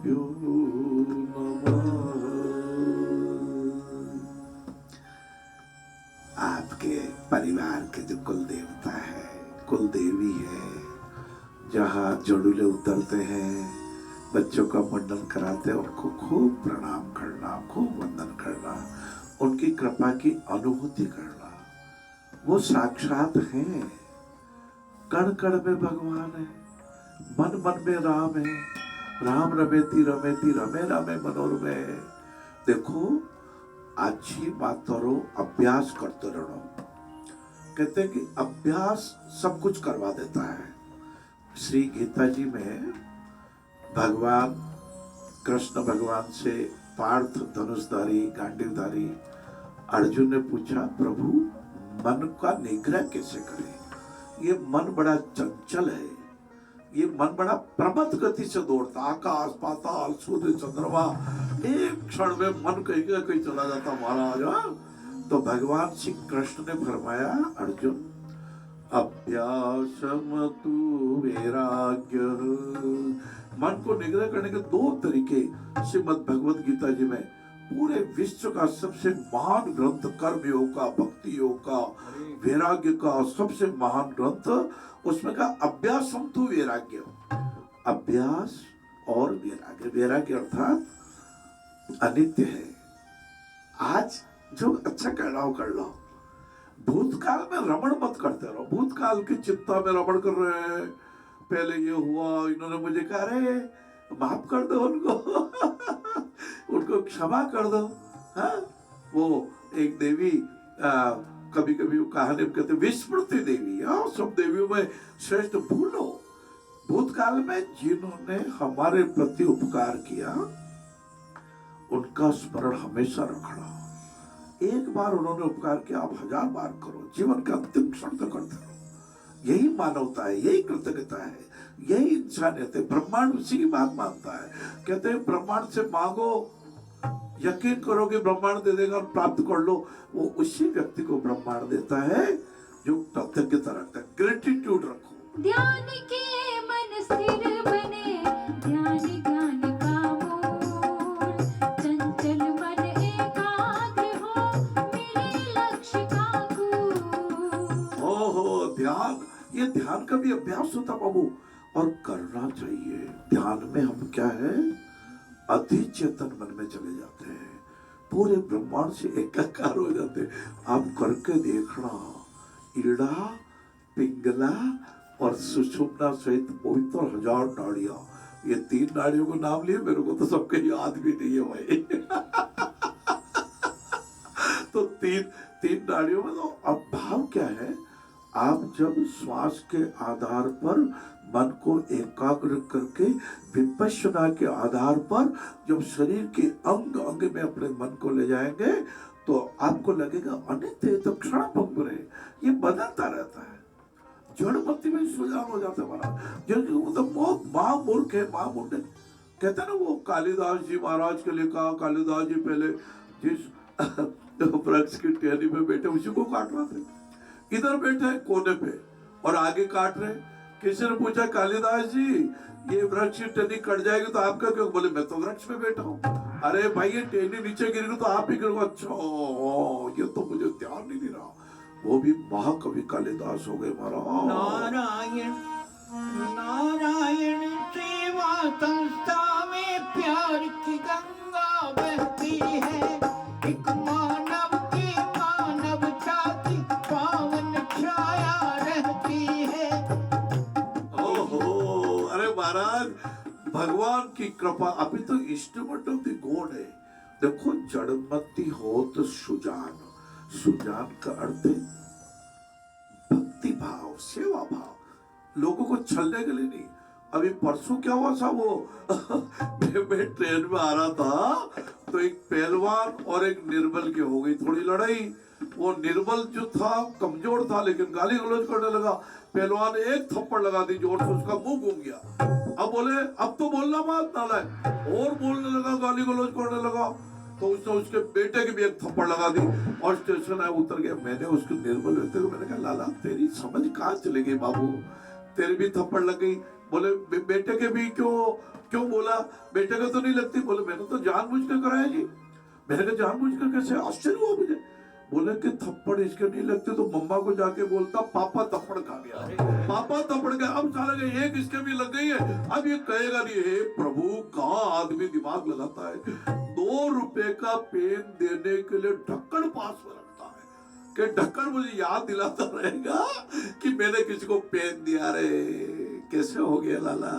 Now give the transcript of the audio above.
गुरुभ्यो नमः। आपके परिवार के जो कुल देवता है, कुल देवी है, जहाँ जोड़ुले उतरते हैं, बच्चों का मुंडन कराते हैं, उनको खूब प्रणाम करना, खूब वंदन करना, उनकी कृपा की अनुभूति करना। वो साक्षात हैं, कण कण में भगवान है, मन मन में राम है। राम रमेति रमेति रमे रामे मनोरमे। देखो, अच्छी बात करो, अभ्यास करते रहो। कहते हैं कि अभ्यास सब कुछ करवा देता है। श्री गीता जी में भगवान कृष्ण भगवान से पार्थ धनुषधारी गांडीवधारी अर्जुन ने पूछा, प्रभु मन का निग्रह कैसे करें? ये मन बड़ा चंचल है, ये मन बड़ा प्रबल गति से दौड़ता, आकाश पाताल सूर्य चंद्रमा, एक क्षण में मन कहीं का कहीं चला जाता महाराज। तो भगवान श्री कृष्ण ने फरमाया, अर्जुन अभ्यासम तु वैराग्य। मन को निग्रह करने के दो तरीके श्रीमद् भगवद गीता जी में, पूरे विश्व का सबसे महान ग्रंथ, कर्म योग का, भक्ति योग का, वैराग्य का सबसे महान ग्रंथ, उसमें का अभ्यासम तु वैराग्य। अभ्यास और वैराग्य, वैराग्य अर्थात अनित्य है। आज जो अच्छा कर रहा हो कर लो, भूतकाल में रमण मत करते रहो। भूतकाल की चिंता में रमण कर रहे हैं, पहले ये हुआ, इन्होंने मुझे कहा, अरे माफ कर दो उनको उनको क्षमा कर दो। हाँ, वो एक देवी कभी कभी वो कहानी में कहते विस्मृति देवी। हाँ, सब देवियों में श्रेष्ठ भूलो। भूतकाल में जिन्होंने हमारे प्रति उपकार किया, उनका स्मरण हमेशा रखना। एक बार उन्होंने उपकार किया, आप 1000 बार करो, जीवन का अंतिम क्षण तक करते रहो। यही मानवता है, यही कृतज्ञता है, यही इंसानियत है। ब्रह्मांड उसी की बात मानता है। कहते हैं ब्रह्मांड से मांगो, यकीन करो कि ब्रह्मांड दे देगा और प्राप्त कर लो। वो उसी व्यक्ति को ब्रह्मांड देता है जो कृतज्ञता रखता है। ग्रेटिट्यूड रखो। ध्यान के मन स्थिर बने, ध्यान ज्ञान का मूल, चंचल मन एकाग्र हो, मिले लक्ष्य का गुण। ओहो, ध्यान, ये ध्यान का भी अभ्यास होता बाबू, और करना चाहिए। ध्यान में हम क्या है, अधिचेतन मन में चले जाते हैं, पूरे ब्रह्मांड से एकाकार हो जाते हैं। आप करके देखना, ईड़ा, पिंगला और सुषुम्ना सहित पवित्र 1000 नाड़ियां, ये 3 नाड़ियों को नाम लिए, मेरे को तो सबके याद भी नहीं है भाई तो तीन नाड़ियों में तो अब भाव क्या है, आप जब श्वास के आधार पर मन को एकाग्र करके विपश्यना के आधार पर जब शरीर के अंग अंग में अपने मन को ले जाएंगे, तो आपको लगेगा अनित्य तो क्षण भंगुर है, ये बदलता रहता है। जड़मती में सुजान हो जाता है महाराज। जो मतलब बहुत महामूर्ख है, महामूर्ख है। कहते ना वो कालिदास जी महाराज के लिए कहा, कालिदास जी पहले जिस वृक्ष की टहनी में बैठे उसी को काट रहे थे, इधर बैठे हैं कोने पे और आगे काट रहे। किसी ने पूछा, कालिदास जी ये वृक्ष की टहनी कट जाएगी तो आपका क्यों? बोले मैं तो वृक्ष पे बैठा हूँ। अरे भाई ये टहनी नीचे गिरेगी तो आप ही गिरोगे। अच्छा, ये तो मुझे ध्यान नहीं दे रहा। वो भी महाकवि कालिदास हो गए महाराज। नारायण नारायण सेवा संस्था में प्यार की गंगा बहती है, एक मानव की मानवता की पावन छाया रहती है। ओहो, अरे महाराज भगवान की कृपा। अभी तो इंस्ट्रूमेंट ऑफ द गॉड है। देखो, जड़मती हो तो सुजान, सुजान का अर्थ है भक्ति भाव, सेवा भाव, लोगों को छलने के लिए नहीं। अभी परसों क्या हुआ था, वो मैं ट्रेन में आ रहा था तो एक पहलवान और एक निर्बल की हो गई थोड़ी लड़ाई। वो निर्बल जो था कमजोर था लेकिन गाली गलौज करने लगा। पहलवान ने एक थप्पड़ लगा दी जोर से, उसका मुंह घूम गया। अब बोले अब तो बोलना मत नालायक, और बोलने लगा, गाली गलौज करने लगा। तो उसने उसके बेटे की भी एक थप्पड़ लगा दी और स्टेशन आया, उतर गया। मैंने उसको निर्बल व्यक्ति को मैंने कहा, लाला तेरी समझ कहाँ चली गई बाबू, तेरे भी थप्पड़ लग गई। बोले बेटे के भी क्यों क्यों बोला? बेटे का तो नहीं लगती। बोले मैंने तो जानबूझ कर कराया जी। मैंने कहा जानबूझ कर कैसे? आश्चर्य हुआ मुझे। बोले कि थप्पड़ इसके नहीं लगते तो मम्मा को जाके बोलता पापा थप्पड़ खा गया, पापा थप्पड़ गया। अब साला के एक इसके भी लग गई है। अब ये कहेगा नहीं, हे प्रभु कहाँ आदमी दिमाग लगाता है। 2 रुपए का पेन देने के लिए ढक्कन पास में रखता है कि ढक्कन मुझे याद दिलाता रहेगा कि मैंने किसी को पेन दिया रे। कैसे हो गया लाला?